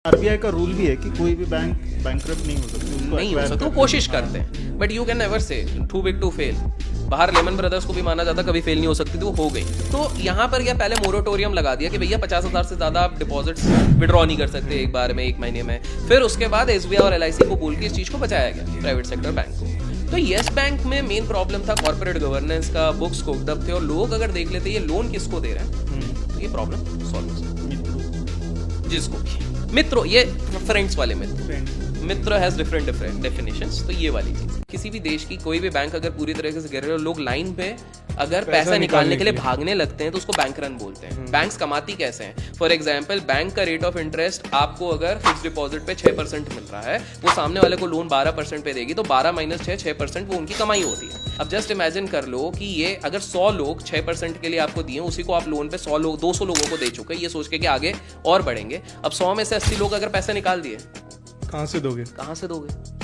RBI का rule भी है कि कोई भी बैंक बैंकरप्ट नहीं हो सकती, उसको नहीं हो acquire सकता, वो करके। कोशिश करते हैं, but you can never say too big to fail. बाहर लेमन ब्रदर्स को भी माना जाता कभी फेल नहीं हो सकती थी, वो हो गई। तो यहाँ पर क्या पहले मोरेटोरियम लगा दिया कि भैया 50,000 से ज्यादा आप डिपॉजिट्स विड्रॉ नहीं कर सकते एक बार में, एक महीने में। फिर उसके बाद एसबीआई और एलआईसी को बोल के इस चीज को बचाया गया, प्राइवेट सेक्टर बैंक को। तो येस बैंक में मेन प्रॉब्लम था कॉर्पोरेट गवर्नेंस का, बुक्स कोक्ड अप थे, और लोग अगर देख लेते ये लोन किसको दे रहे हैं तो ये प्रॉब्लम सॉल्व हो सकती। जिसको भी मित्रों, ये फ्रेंड्स वाले मित्र हैज डिफरेंट डेफिनेशंस। तो ये वाली चीज, किसी भी देश की कोई भी बैंक अगर पूरी तरीके से गिर रहे हो, लोग लाइन पे अगर पैसा निकालने के लिए भागने लगते हैं तो उसको बैंक रन बोलते हैं। बैंक्स कमाती कैसे हैं? फॉर एग्जांपल, बैंक का रेट ऑफ इंटरेस्ट आपको अगर फिक्स डिपॉजिट पे 6% मिल रहा है, वो सामने वाले को लोन 12% पे देगी, तो 12 माइनस 6% वो उनकी कमाई होती है। अब जस्ट इमेजिन कर लो कि ये अगर 100 लोग 6% के लिए आपको दिए, उसी को आप लोन पे 100 लोग 200 लोगों को दे चुके, ये सोच के कि आगे और बढ़ेंगे। अब 100 में से 80 लोग अगर पैसे निकाल दिए, कहाँ से दोगे?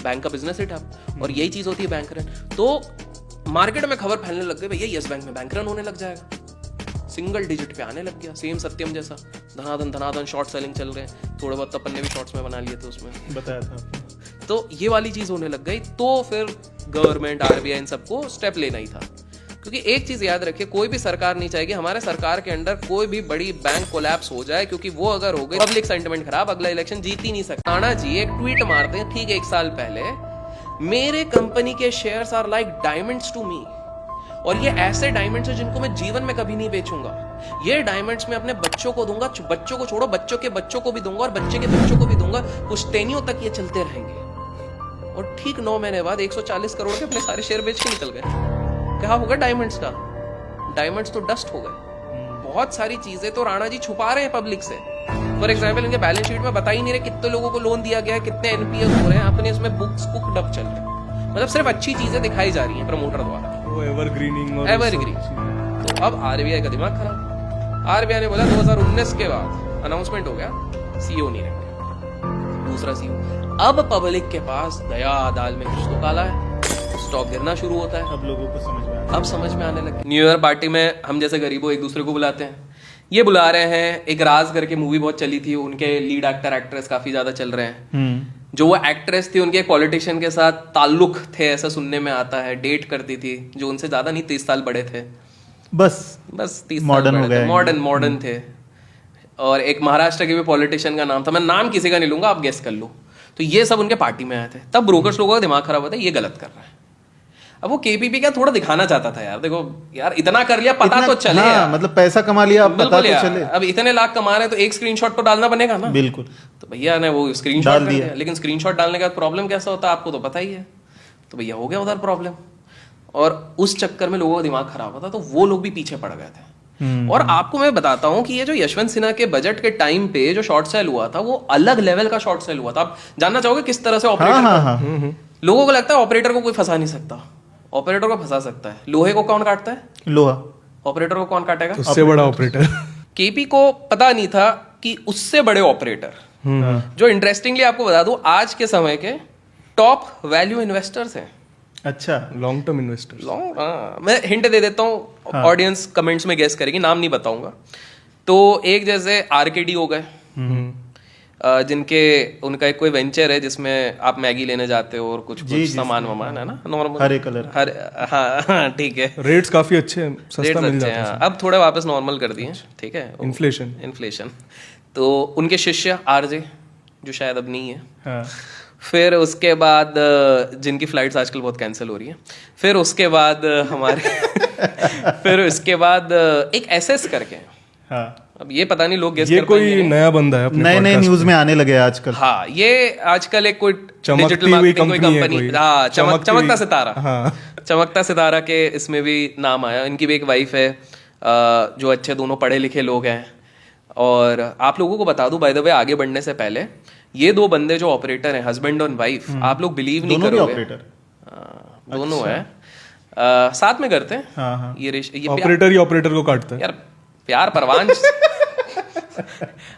बैंक का बिजनेस है ठप। और यही चीज होती है बैंक रन। तो मार्केट में खबर फैलने लग गई, भैया यस बैंक में बैंक रन होने लग जाएगा, सिंगल डिजिट पे आने लग गया, सेम सत्यम जैसा, धनाधन शॉर्ट सेलिंग चल रहे हैं। थोड़े बहुत अपन ने भी शॉर्ट्स में बना लिए थे, उसमें बताया था आपने। तो ये वाली चीज होने लग गई। तो फिर गवर्नमेंट, आरबीआई, इन सबको स्टेप लेना ही था। क्योंकि एक चीज याद रखिए, कोई भी सरकार नहीं चाहेगी हमारे सरकार के अंडर कोई भी बड़ी बैंक कोलैप्स हो जाए, क्योंकि वो अगर हो गई पब्लिक सेंटिमेंट खराब, अगला इलेक्शन जीत ही नहीं सकता। राणा जी एक ट्वीट मारते हैं ठीक 1 साल पहले, मेरे कंपनी के shares are like diamonds to me, और ये ऐसे डायमंड्स हैं जिनको मैं जीवन में कभी नहीं बेचूंगा। ये डायमंड्स मैं अपने बच्चों को दूंगा, बच्चों को छोड़ो, बच्चों के बच्चों को भी दूंगा, और बच्चे के बच्चों को भी दूंगा, पुश्तैनियों तक ये चलते रहेंगे। और ठीक 9 महीने बाद 140 करोड़ के अपने सारे शेयर बेच के निकल गए। क्या होगा डायमंड्स का? डायमंड्स तो डस्ट हो गए। बहुत सारी चीजें तो राणा जी छुपा रहे हैं पब्लिक से। फॉर एग्जाम्पल, इनके बैलेंस शीट में बता ही नहीं रहे कितने लोगों को लोन दिया गया है, कितने एनपीएस हो रहे हैं, अपने इसमें बुक्स कुकड अप चल रहे हैं। मतलब सिर्फ अच्छी चीजें दिखाई जा रही हैं प्रमोटर द्वारा, वो एवरग्रीनिंग और एवरग्रीन। तो अब आरबीआई का दिमाग खराब। आरबीआई ने बोला 2019 के बाद अनाउंसमेंट हो गया, सीईओ नहीं रखेंगे, दूसरा सीईओ। अब पब्लिक के पास दया दाल में कुछ तो काला है, स्टॉक गिरना शुरू होता है। अब लोगों को समझ में आने लगे। न्यू ईयर पार्टी में हम जैसे गरीबों एक दूसरे को बुलाते हैं, ये बुला रहे हैं। एक राज करके मूवी बहुत चली थी, उनके लीड एक्टर एक्ट्रेस काफी ज्यादा चल रहे हैं। जो वो एक्ट्रेस थी, उनके एक पॉलिटिशियन के साथ ताल्लुक थे, ऐसा सुनने में आता है, डेट करती थी, जो उनसे ज्यादा नहीं 30 साल बड़े थे, बस 30 मॉडर्न हो गए, मॉडर्न थे। और एक महाराष्ट्र के भी पॉलिटिशियन का नाम था, मैं नाम किसी का नहीं लूंगा, आप गेस कर लो। तो ये सब उनके पार्टी में आए थे। तब ब्रोकर्स लोगों का दिमाग खराब होता है, ये गलत कर रहा है। अब वो केपीपी का थोड़ा दिखाना चाहता था, यार देखो यार इतना कर लिया, पता तो चले। हाँ, मतलब पैसा कमा लिया, पता तो चले। अब इतने लाख कमा रहे हैं तो एक स्क्रीनशॉट तो डालना बनेगा ना। बिल्कुल। तो भैया ने वो स्क्रीनशॉट डाल दिया, लेकिन स्क्रीनशॉट डालने का प्रॉब्लम कैसा होता है आपको तो पता ही है। तो भैया हो गया उधर प्रॉब्लम, और उस चक्कर में लोगों का दिमाग खराब होता, तो वो लोग भी पीछे पड़ गए थे। और आपको मैं बताता हूं कि ये जो यशवंत सिन्हा के बजट के टाइम पे जो शॉर्ट सेल हुआ था, वो अलग लेवल का शॉर्ट सेल हुआ था। आप जानना चाहोगे किस तरह से ऑपरेटर? लोगों को लगता है ऑपरेटर को कोई फंसा नहीं सकता, ऑपरेटर को फंसा सकता है। लोहे को कौन काटता है? लोहा। ऑपरेटर को कौन काटेगा? उससे बड़ा ऑपरेटर। केपी को पता नहीं था कि उससे बड़े ऑपरेटर, जो इंटरेस्टिंगली आपको बता दूं आज के समय के टॉप वैल्यू इन्वेस्टर्स हैं। अच्छा, लॉन्ग टर्म इन्वेस्टर्स। मैं हिंट दे देता हूँ, ऑडियंस कमेंट्स में गेस करेगी, नाम नहीं बताऊंगा। तो एक जैसे आरकेडी हो गए, जिनके उनका एक कोई वेंचर है जिसमें आप मैगी लेने जाते हो और कुछ सामान वामान है ना, नॉर्मल हरे कलर, हाँ ठीक है, रेट्स काफी अच्छे हैं, सस्ता मिल जाता है। अब थोड़े वापस नॉर्मल कर दिए, ठीक है, इन्फ्लेशन। तो उनके शिष्य आरजे, जो शायद अब नहीं है। हाँ। फिर उसके बाद जिनकी फ्लाइट्स आजकल बहुत कैंसिल हो रही है। फिर उसके बाद हमारे फिर उसके बाद एक एसएस करके। हाँ। अब ये पता नहीं लोग गेस कर पाएंगे। ये कोई नया बंदा है, नए न्यूज में आने लगे आजकल। हाँ, ये आजकल एक कोई डिजिटल मार्केटिंग कोई कंपनी, हाँ, चमकता सितारा। हाँ। चमकता सितारा के इसमें भी नाम आया। इनकी भी एक वाइफ है, जो अच्छे दोनों पढ़े लिखे लोग हैं। और आप लोगों को बता दूं, बाय द वे, आगे बढ़ने से पहले, ये 2 बंदे जो ऑपरेटर हैं, हस्बैंड और वाइफ, आप लोग बिलीव नहीं करोगे, दोनों है, साथ में करते हैं। हाँ। ये ऑपरेटर को काटता है, यार प्यार परवान।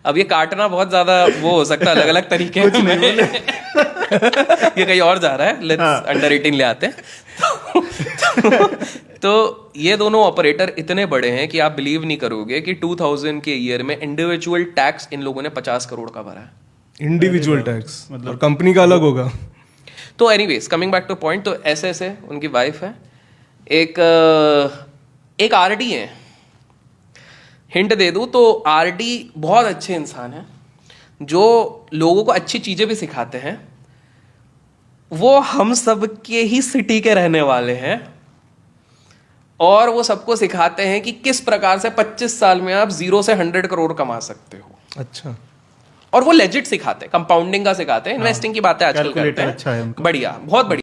अब ये काटना बहुत ज्यादा वो हो सकता है, अलग अलग तरीके में। ये कहीं और जा रहा है, लेट्स अंडर 18 ले आते हैं। तो ये दोनों ऑपरेटर इतने बड़े हैं कि आप बिलीव नहीं करोगे कि 2000 के ईयर में इंडिविजुअल टैक्स इन लोगों ने 50 करोड़ का भरा है। इंडिविजुअल टैक्स और कंपनी का अलग होगा. तो anyways coming back two point, तो ऐसे उनकी वाइफ है, एक आरडी है. हिंट दे दूं तो आरडी बहुत अच्छे इंसान हैं जो लोगों को अच्छी चीजें भी सिखाते हैं. वो हम सब के ही सिटी के रहने वाले हैं और वो सबको सिखाते हैं कि किस प्रकार से 25 साल में आप 0 से 100 करोड़ कमा सकते हो. अच्छा. और वो लेजिट सिखाते हैं, कंपाउंडिंग का सिखाते हैं, इन्वेस्टिंग की बातें आजकल करते हैं. अच्छा है उनका. बढ़िया, बहुत बढ़िया.